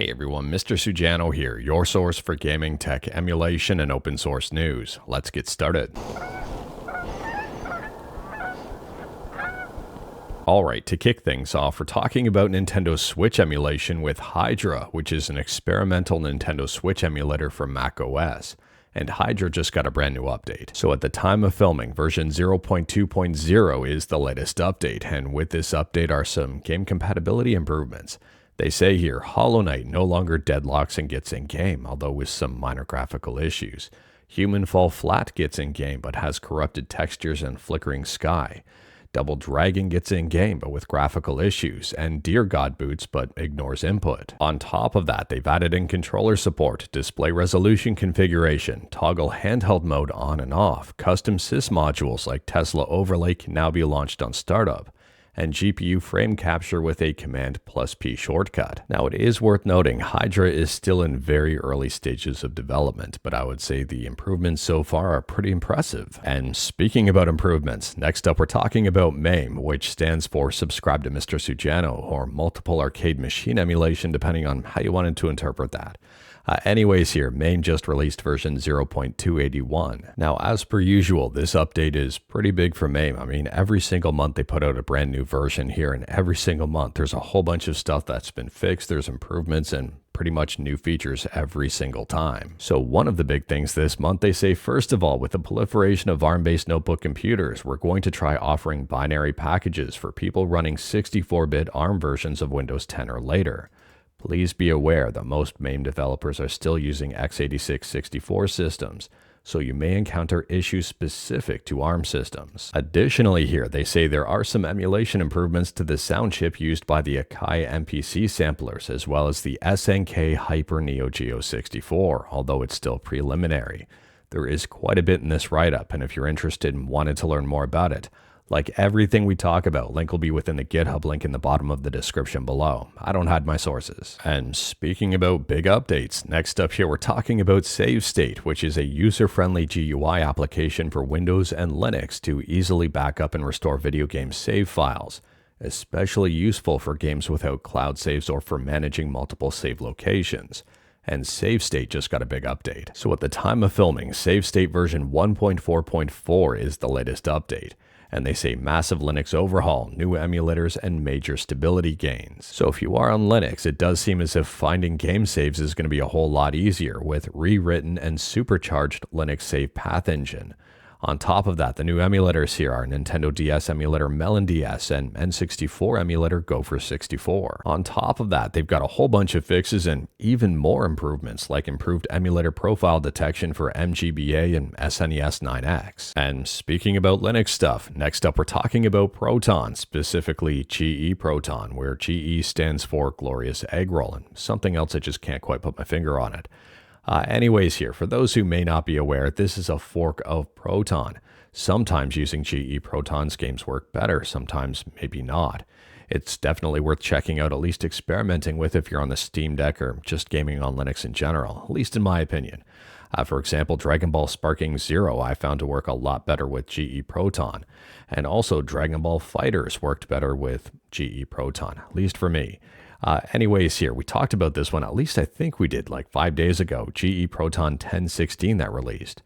Hey everyone, Mr. Sujano here, your source for gaming, tech, emulation, and open source news. Let's get started. Alright, to kick things off, we're talking about Nintendo Switch emulation with Hydra, which is an experimental Nintendo Switch emulator for macOS. And Hydra just got a brand new update. So at the time of filming, version 0.2.0 is the latest update, and with this update are some game compatibility improvements. They say here, Hollow Knight no longer deadlocks and gets in-game, although with some minor graphical issues. Human Fall Flat gets in-game, but has corrupted textures and flickering sky. Double Dragon gets in-game, but with graphical issues, and Deer God boots, but ignores input. On top of that, they've added in controller support, display resolution configuration, toggle handheld mode on and off, custom sys modules like Tesla Overlay can now be launched on startup, and GPU frame capture with a Command+P shortcut. Now it is worth noting, Hydra is still in very early stages of development, but I would say the improvements so far are pretty impressive. And speaking about improvements, next up we're talking about MAME, which stands for Subscribe to Mr. Sujano, or Multiple Arcade Machine Emulation, depending on how you wanted to interpret that. Anyways here, MAME just released version 0.281. Now, as per usual, this update is pretty big for MAME. I mean, every single month they put out a brand new version here, and every single month there's a whole bunch of stuff that's been fixed, there's improvements, and pretty much new features every single time. So one of the big things this month, they say, first of all, with the proliferation of ARM-based notebook computers, we're going to try offering binary packages for people running 64-bit ARM versions of Windows 10 or later. Please be aware that most MAME developers are still using x86 64 systems, so you may encounter issues specific to ARM systems. Additionally here, they say there are some emulation improvements to the sound chip used by the Akai MPC samplers, as well as the SNK Hyper Neo Geo 64, although it's still preliminary. There is quite a bit in this write-up, and if you're interested and wanted to learn more about it, like everything we talk about, link will be within the GitHub link in the bottom of the description below. I don't hide my sources. And speaking about big updates, next up here we're talking about SaveState, which is a user-friendly GUI application for Windows and Linux to easily back up and restore video game save files, especially useful for games without cloud saves or for managing multiple save locations. And SaveState just got a big update. So at the time of filming, SaveState version 1.4.4 is the latest update. And they say massive Linux overhaul, new emulators, and major stability gains. So if you are on Linux, it does seem as if finding game saves is going to be a whole lot easier with rewritten and supercharged Linux Save Path Engine. On top of that, the new emulators here are Nintendo DS emulator Melon DS and N64 emulator Gopher 64. On top of that, they've got a whole bunch of fixes and even more improvements, like improved emulator profile detection for MGBA and SNES 9X. And speaking about Linux stuff, next up we're talking about Proton, specifically GE Proton, where GE stands for Glorious Egg Roll, and something else I just can't quite put my finger on it. Anyways here, for those who may not be aware, this is a fork of Proton. Sometimes using GE Proton's games work better, sometimes maybe not. It's definitely worth checking out, at least experimenting with if you're on the Steam Deck or just gaming on Linux in general, at least in my opinion. For example, Dragon Ball Sparking Zero I found to work a lot better with GE Proton. And also Dragon Ball FighterZ worked better with GE Proton, at least for me. Anyways here, we talked about this one, at least I think we did like 5 days ago, GE Proton 1016 that released.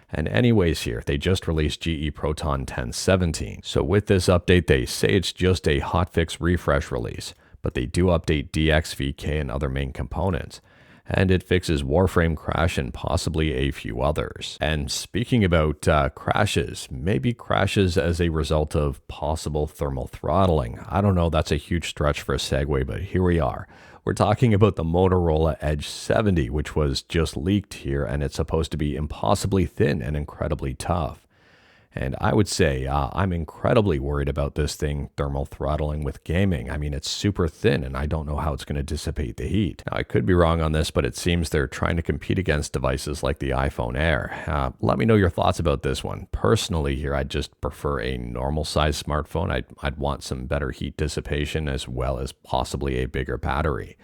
And anyways here, they just released GE Proton 1017. So with this update, they say it's just a hotfix refresh release, but they do update DXVK and other main components. And it fixes Warframe crash and possibly a few others. And speaking about crashes, maybe crashes as a result of possible thermal throttling. I don't know, that's a huge stretch for a segue, but here we are. We're talking about the Motorola Edge 70, which was just leaked here, and it's supposed to be impossibly thin and incredibly tough. And I would say I'm incredibly worried about this thing thermal throttling with gaming. I mean, it's super thin, and I don't know how it's going to dissipate the heat. Now, I could be wrong on this, but it seems they're trying to compete against devices like the iPhone Air. Let me know your thoughts about this one. Personally here, I'd just prefer a normal-sized smartphone. I'd want some better heat dissipation as well as possibly a bigger battery.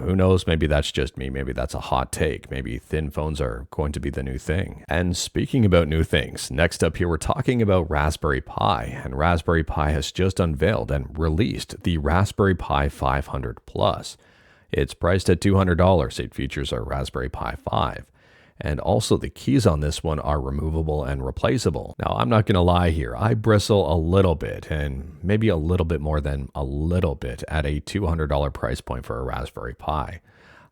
Who knows, maybe that's just me, maybe that's a hot take, maybe thin phones are going to be the new thing. And speaking about new things, next up here we're talking about Raspberry Pi, and Raspberry Pi has just unveiled and released the Raspberry Pi 500 Plus. It's priced at $200. It features a Raspberry Pi 5. And also the keys on this one are removable and replaceable. Now, I'm not going to lie here. I bristle a little bit, and maybe a little bit more than a little bit, at a $200 price point for a Raspberry Pi.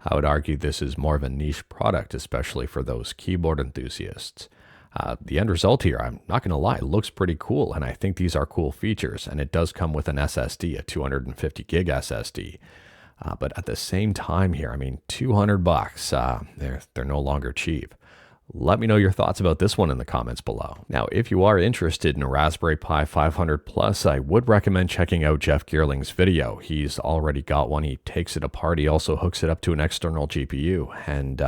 I would argue this is more of a niche product, especially for those keyboard enthusiasts. The end result here, I'm not going to lie, looks pretty cool, and I think these are cool features, and it does come with an SSD, a 250 gig SSD. But at the same time here, I mean, $200, they're no longer cheap. Let me know your thoughts about this one in the comments below. Now, if you are interested in a Raspberry Pi 500 Plus, I would recommend checking out Jeff Geerling's video. He's already got one. He takes it apart. He also hooks it up to an external GPU. And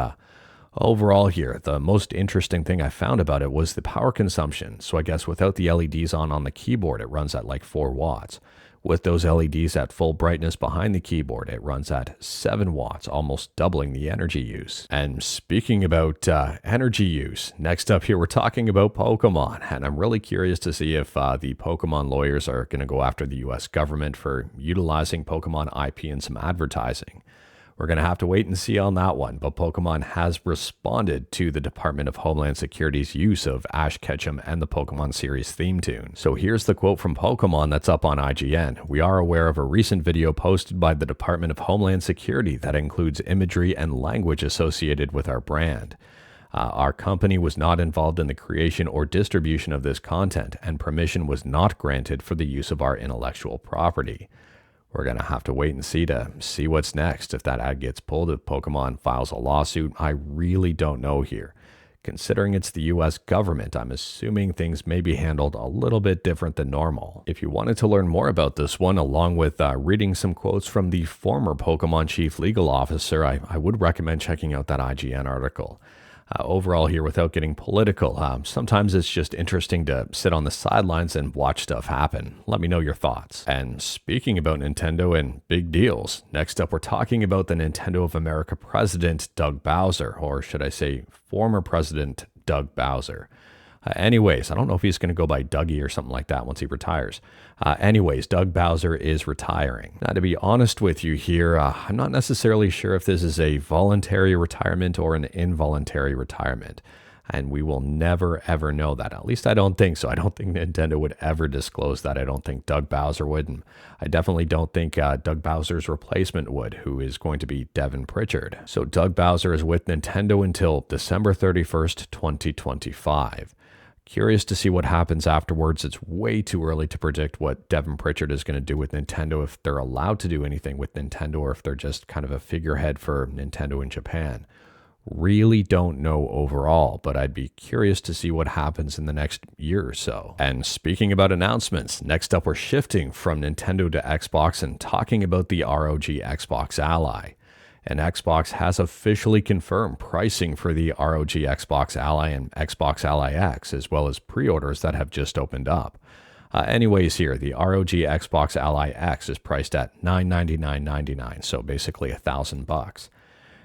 overall here, the most interesting thing I found about it was the power consumption. So I guess without the LEDs on the keyboard, it runs at like 4 watts. With those LEDs at full brightness behind the keyboard, it runs at 7 watts, almost doubling the energy use. And speaking about energy use, next up here, we're talking about Pokemon. And I'm really curious to see if the Pokemon lawyers are going to go after the US government for utilizing Pokemon IP in some advertising. We're going to have to wait and see on that one, but Pokemon has responded to the Department of Homeland Security's use of Ash Ketchum and the Pokemon series theme tune. So here's the quote from Pokemon that's up on IGN. "We are aware of a recent video posted by the Department of Homeland Security that includes imagery and language associated with our brand. Our company was not involved in the creation or distribution of this content, and permission was not granted for the use of our intellectual property." We're going to have to wait and see what's next. If that ad gets pulled, if Pokemon files a lawsuit, I really don't know here. Considering it's the US government, I'm assuming things may be handled a little bit different than normal. If you wanted to learn more about this one, along with reading some quotes from the former Pokemon chief legal officer, I would recommend checking out that IGN article. Overall here, without getting political, sometimes it's just interesting to sit on the sidelines and watch stuff happen. Let me know your thoughts. And speaking about Nintendo and big deals, next up we're talking about the Nintendo of America president, Doug Bowser, or should I say former president Doug Bowser. Anyways, I don't know if he's going to go by Dougie or something like that once he retires. Anyways, Doug Bowser is retiring. Now, to be honest with you here, I'm not necessarily sure if this is a voluntary retirement or an involuntary retirement. And we will never, ever know that. At least I don't think so. I don't think Nintendo would ever disclose that. I don't think Doug Bowser would. And I definitely don't think Doug Bowser's replacement would, who is going to be Devin Pritchard. So Doug Bowser is with Nintendo until December 31st, 2025. Curious to see what happens afterwards. It's way too early to predict what Devin Pritchard is going to do with Nintendo, if they're allowed to do anything with Nintendo, or if they're just kind of a figurehead for Nintendo in Japan. Really don't know overall, but I'd be curious to see what happens in the next year or so. And speaking about announcements, next up we're shifting from Nintendo to Xbox and talking about the ROG Xbox Ally. And Xbox has officially confirmed pricing for the ROG Xbox Ally and Xbox Ally X, as well as pre-orders that have just opened up. Anyways here, the ROG Xbox Ally X is priced at $999.99, so basically $1,000.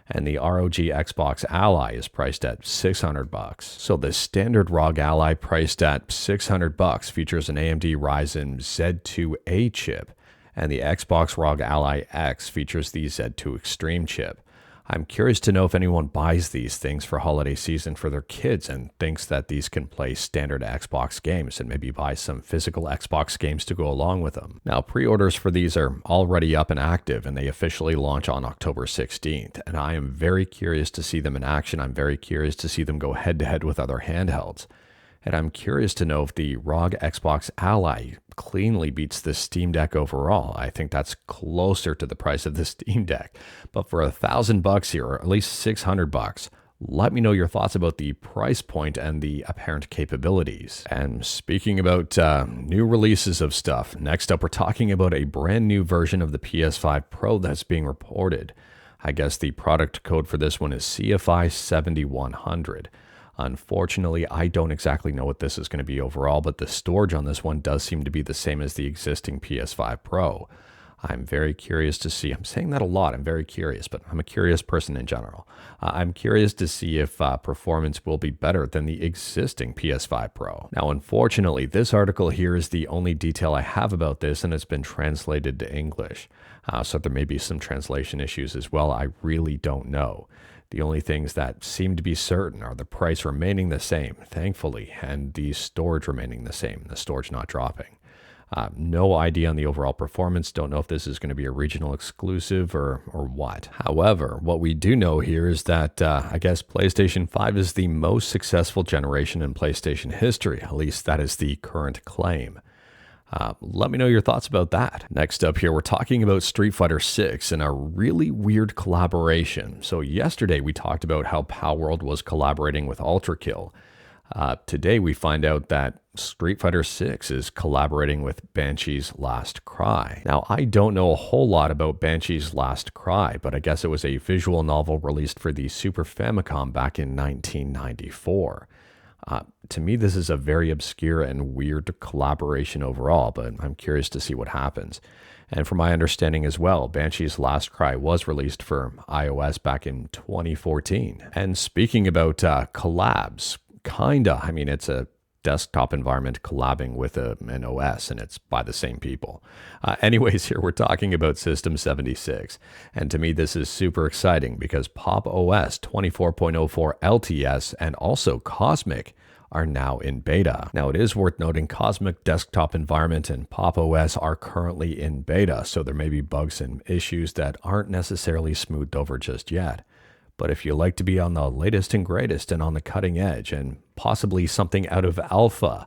And the ROG Xbox Ally is priced at $600. So the standard ROG Ally, priced at $600, features an AMD Ryzen Z2A chip. And the Xbox ROG Ally X features the Z2 Extreme chip. I'm curious to know if anyone buys these things for holiday season for their kids and thinks that these can play standard Xbox games, and maybe buy some physical Xbox games to go along with them. Now, pre-orders for these are already up and active, and they officially launch on October 16th. And I am very curious to see them in action. I'm very curious to see them go head-to-head with other handhelds. And I'm curious to know if the ROG Xbox Ally cleanly beats the Steam Deck overall. I think that's closer to the price of the Steam Deck. But for $1,000 here, or at least $600, let me know your thoughts about the price point and the apparent capabilities. And speaking about new releases of stuff, next up we're talking about a brand new version of the PS5 Pro that's being reported. I guess the product code for this one is CFI 7100. Unfortunately, I don't exactly know what this is going to be overall, but the storage on this one does seem to be the same as the existing PS5 Pro. I'm very curious to see. I'm saying that a lot. I'm very curious, but I'm a curious person in general. I'm curious to see if performance will be better than the existing PS5 Pro. Now, unfortunately, this article here is the only detail I have about this, and it's been translated to English. So there may be some translation issues as well. I really don't know. The only things that seem to be certain are the price remaining the same, thankfully, and the storage remaining the same, the storage not dropping. No idea on the overall performance. Don't know if this is going to be a regional exclusive or what. However, what we do know here is that I guess PlayStation 5 is the most successful generation in PlayStation history. At least that is the current claim. Let me know your thoughts about that. Next up here, we're talking about Street Fighter 6 and a really weird collaboration. So yesterday we talked about how Palworld was collaborating with Ultra Kill. Today we find out that Street Fighter 6 is collaborating with Banshee's Last Cry. Now, I don't know a whole lot about Banshee's Last Cry, but I guess it was a visual novel released for the Super Famicom back in 1994. To me, this is a very obscure and weird collaboration overall, but I'm curious to see what happens. And from my understanding as well, Banshee's Last Cry was released for iOS back in 2014. And speaking about collabs, kinda. I mean, it's a desktop environment collabing with an OS, and it's by the same people. Anyways, here we're talking about System 76. And to me, this is super exciting because PopOS 24.04 LTS and also Cosmic are now in beta. Now, it is worth noting Cosmic Desktop Environment and PopOS are currently in beta, so there may be bugs and issues that aren't necessarily smoothed over just yet. But if you like to be on the latest and greatest and on the cutting edge and possibly something out of alpha,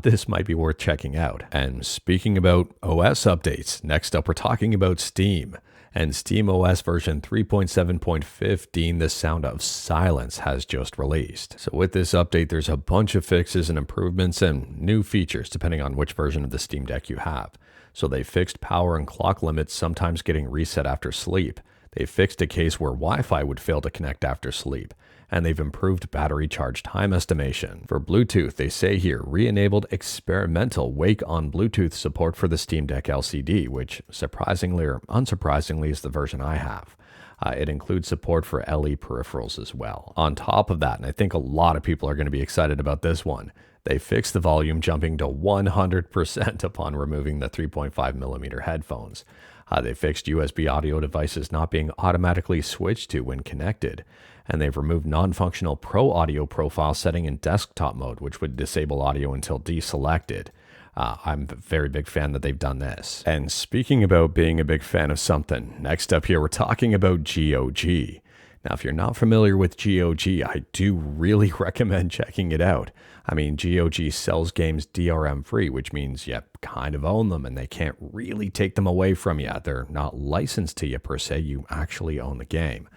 this might be worth checking out. And speaking about OS updates, next up we're talking about Steam. And SteamOS version 3.7.15, The Sound of Silence, has just released. So with this update, there's a bunch of fixes and improvements and new features depending on which version of the Steam Deck you have. So they fixed power and clock limits sometimes getting reset after sleep. They fixed a case where Wi-Fi would fail to connect after sleep, and they've improved battery charge time estimation. For Bluetooth, they say here, re-enabled experimental wake on Bluetooth support for the Steam Deck LCD, which surprisingly or unsurprisingly is the version I have. It includes support for LE peripherals as well. On top of that, and I think a lot of people are going to be excited about this one, they fixed the volume jumping to 100% upon removing the 3.5mm headphones. They fixed USB audio devices not being automatically switched to when connected, and they've removed non-functional Pro Audio profile setting in desktop mode, which would disable audio until deselected. I'm a very big fan that they've done this. And speaking about being a big fan of something, next up here we're talking about GOG. Now, if you're not familiar with GOG, I do really recommend checking it out. I mean, GOG sells games DRM free, which means you kind of own them and they can't really take them away from you. They're not licensed to you per se, you actually own the game.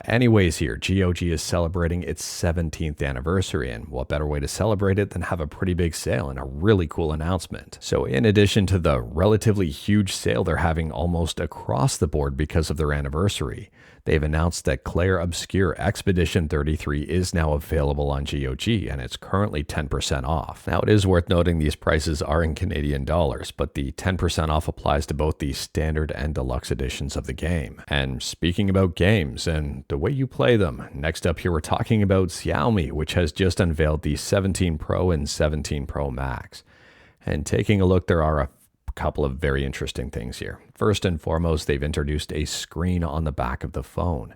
Anyways here, GOG is celebrating its 17th anniversary, and what better way to celebrate it than have a pretty big sale and a really cool announcement. So in addition to the relatively huge sale they're having almost across the board because of their anniversary, they've announced that Claire Obscure Expedition 33 is now available on GOG, and it's currently 10% off. Now, it is worth noting these prices are in Canadian dollars, but the 10% off applies to both the standard and deluxe editions of the game. And speaking about games and the way you play them, next up here we're talking about Xiaomi, which has just unveiled the 17 Pro and 17 Pro Max. And taking a look, there are a couple of very interesting things here. First and foremost, they've introduced a screen on the back of the phone.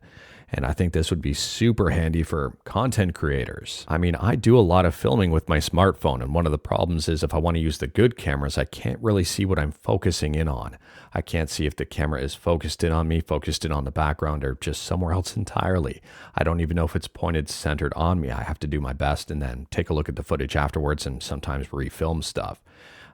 And I think this would be super handy for content creators. I mean, I do a lot of filming with my smartphone, and one of the problems is if I want to use the good cameras, I can't really see what I'm focusing in on. I can't see if the camera is focused in on me, focused in on the background, or just somewhere else entirely. I don't even know if it's pointed centered on me. I have to do my best and then take a look at the footage afterwards and sometimes refilm stuff.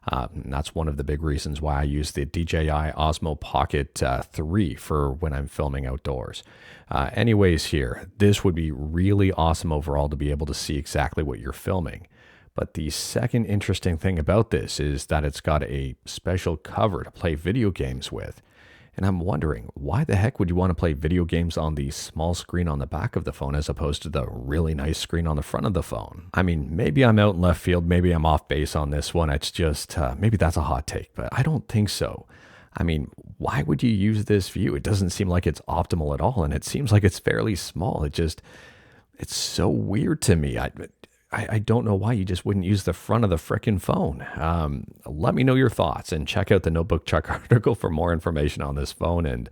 And that's one of the big reasons why I use the DJI Osmo Pocket 3 for when I'm filming outdoors. Anyways here, this would be really awesome overall to be able to see exactly what you're filming. But the second interesting thing about this is that it's got a special cover to play video games with. And I'm wondering, why the heck would you want to play video games on the small screen on the back of the phone as opposed to the really nice screen on the front of the phone? I mean, maybe I'm out in left field, maybe I'm off base on this one. It's just, maybe that's a hot take, but I don't think so. I mean, why would you use this view? It doesn't seem like it's optimal at all, and it seems like it's fairly small. It's so weird to me. I don't know why you just wouldn't use the front of the frickin' phone. Let me know your thoughts and check out the Notebook Chuck article for more information on this phone and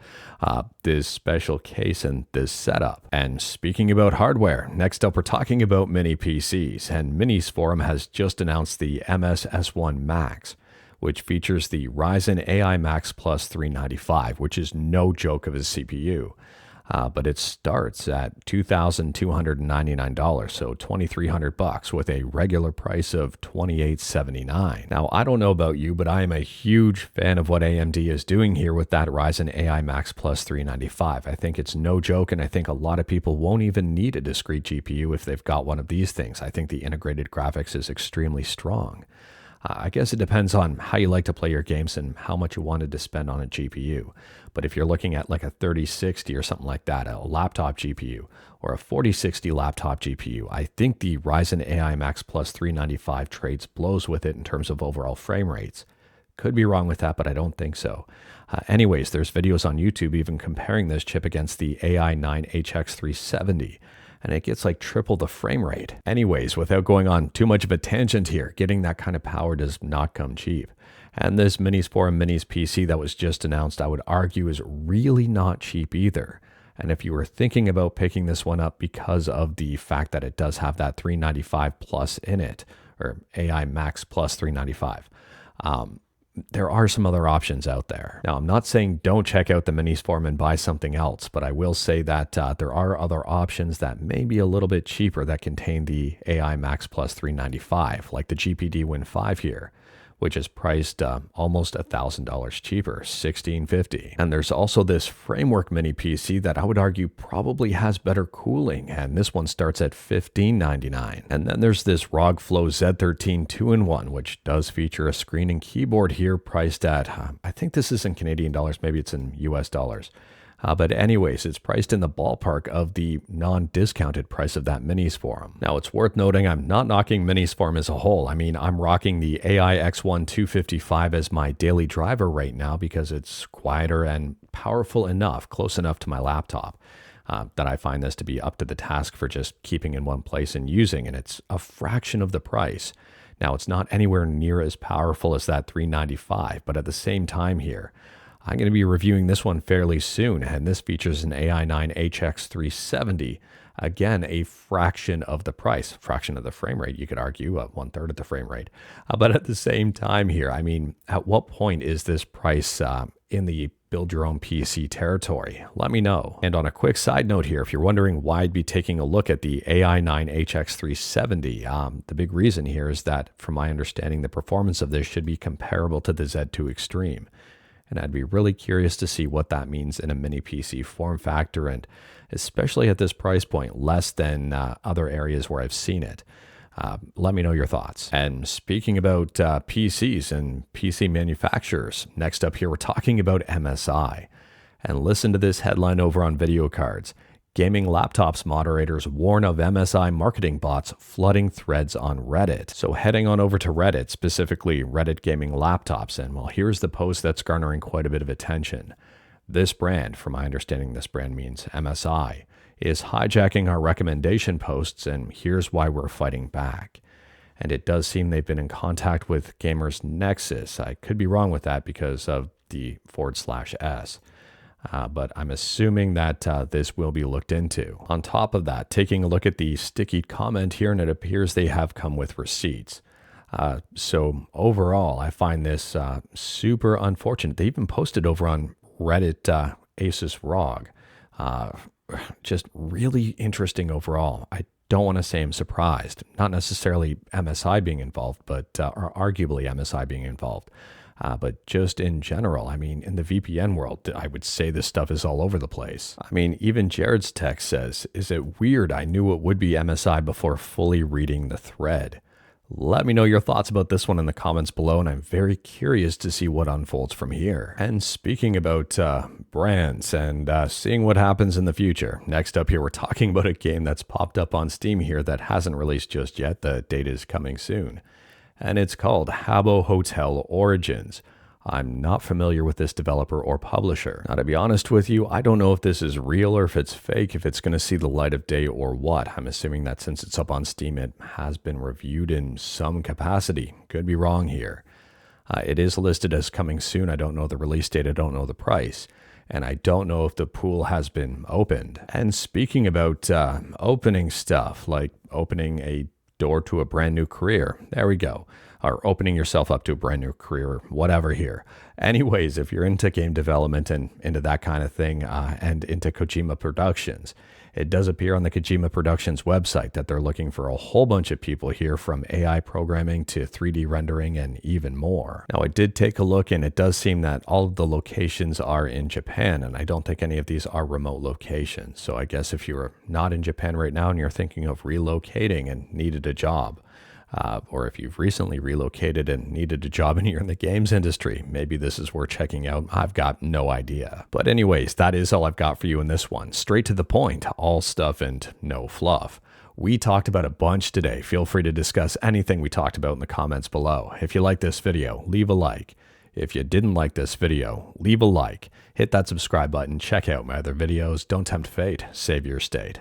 this special case and this setup. And speaking about hardware, next up we're talking about mini PCs, and Minisforum has just announced the MS-S1 Max, which features the Ryzen AI Max Plus 395, which is no joke of a CPU. But it starts at $2,299, so $2,300 with a regular price of $2,879. Now, I don't know about you, but I am a huge fan of what AMD is doing here with that Ryzen AI Max Plus 395. I think it's no joke, and I think a lot of people won't even need a discrete GPU if they've got one of these things. I think the integrated graphics is extremely strong. I guess it depends on how you like to play your games and how much you wanted to spend on a GPU. But if you're looking at like a 3060 or something like that, a laptop GPU, or a 4060 laptop GPU, I think the Ryzen AI Max Plus 395 trades blows with it in terms of overall frame rates. Could be wrong with that, but I don't think so. Anyways, there's videos on YouTube even comparing this chip against the AI9HX370. And it gets like triple the frame rate. Anyways, without going on too much of a tangent here, getting that kind of power does not come cheap. And this Minisforum Minis PC that was just announced, I would argue is really not cheap either. And if you were thinking about picking this one up because of the fact that it does have that 395 plus in it, or AI Max Plus 395, there are some other options out there. Now, I'm not saying don't check out the Minisforum and buy something else, but I will say that there are other options that may be a little bit cheaper that contain the AI Max Plus 395, like the GPD Win 5 here, which is priced almost $1,000 cheaper, $1,650. And there's also this Framework Mini PC that I would argue probably has better cooling, and this one starts at $1,599. And then there's this ROG Flow Z13 2-in-1, which does feature a screen and keyboard here, priced at, I think this is in Canadian dollars, maybe it's in US dollars. But anyways, it's priced in the ballpark of the non-discounted price of that Minisforum. Now, it's worth noting I'm not knocking Minisforum as a whole. I mean, I'm rocking the AI X1 255 as my daily driver right now because it's quieter and powerful enough, close enough to my laptop, that I find this to be up to the task for just keeping in one place and using, and it's a fraction of the price. Now, it's not anywhere near as powerful as that 395, but at the same time here, I'm going to be reviewing this one fairly soon, and this features an AI9HX370. Again, a fraction of the price, fraction of the frame rate, you could argue, 1/3 of the frame rate. But at the same time here, I mean, at what point is this price in the build your own PC territory? Let me know. And on a quick side note here, if you're wondering why I'd be taking a look at the AI9HX370, the big reason here is that, from my understanding, the performance of this should be comparable to the Z2 Extreme. And I'd be really curious to see what that means in a mini PC form factor, and especially at this price point, less than other areas where I've seen it. Let me know your thoughts. And speaking about PCs and PC manufacturers, next up here, we're talking about MSI. And listen to this headline over on Video Cards. Gaming laptops moderators warn of MSI marketing bots flooding threads on Reddit. So heading on over to Reddit, specifically Reddit Gaming Laptops, and well, here's the post that's garnering quite a bit of attention. This brand, from my understanding this brand means MSI, is hijacking our recommendation posts, and here's why we're fighting back. And it does seem they've been in contact with Gamers Nexus. I could be wrong with that because of the /s. But I'm assuming that this will be looked into. On top of that, taking a look at the sticky comment here, and it appears they have come with receipts. So overall, I find this super unfortunate. They even posted over on Reddit Asus ROG. Just really interesting overall. I don't want to say I'm surprised. Not necessarily MSI being involved, but or arguably MSI being involved. But just in general, I mean, in the VPN world, I would say this stuff is all over the place. I mean, even Jared's text says, is it weird I knew it would be MSI before fully reading the thread? Let me know your thoughts about this one in the comments below, and I'm very curious to see what unfolds from here. And speaking about brands and seeing what happens in the future, next up here, we're talking about a game that's popped up on Steam here that hasn't released just yet. The date is coming soon. And it's called Habbo Hotel Origins. I'm not familiar with this developer or publisher. Now, to be honest with you, I don't know if this is real or if it's fake, if it's going to see the light of day or what. I'm assuming that since it's up on Steam, it has been reviewed in some capacity. Could be wrong here. It is listed as coming soon. I don't know the release date. I don't know the price. And I don't know if the pool has been opened. And speaking about opening stuff, like opening a door to a brand new career, there we go. Or opening yourself up to a brand new career, whatever here. Anyways, if you're into game development and into that kind of thing and into Kojima Productions, it does appear on the Kojima Productions website that they're looking for a whole bunch of people here, from AI programming to 3D rendering and even more. Now, I did take a look, and it does seem that all of the locations are in Japan, and I don't think any of these are remote locations. So I guess if you're not in Japan right now and you're thinking of relocating and needed a job, or if you've recently relocated and needed a job and you're in the games industry, maybe this is worth checking out. I've got no idea. But anyways, that is all I've got for you in this one. Straight to the point, all stuff and no fluff. We talked about a bunch today. Feel free to discuss anything we talked about in the comments below. If you like this video, leave a like. If you didn't like this video, leave a like. Hit that subscribe button. Check out my other videos. Don't tempt fate. Save your state.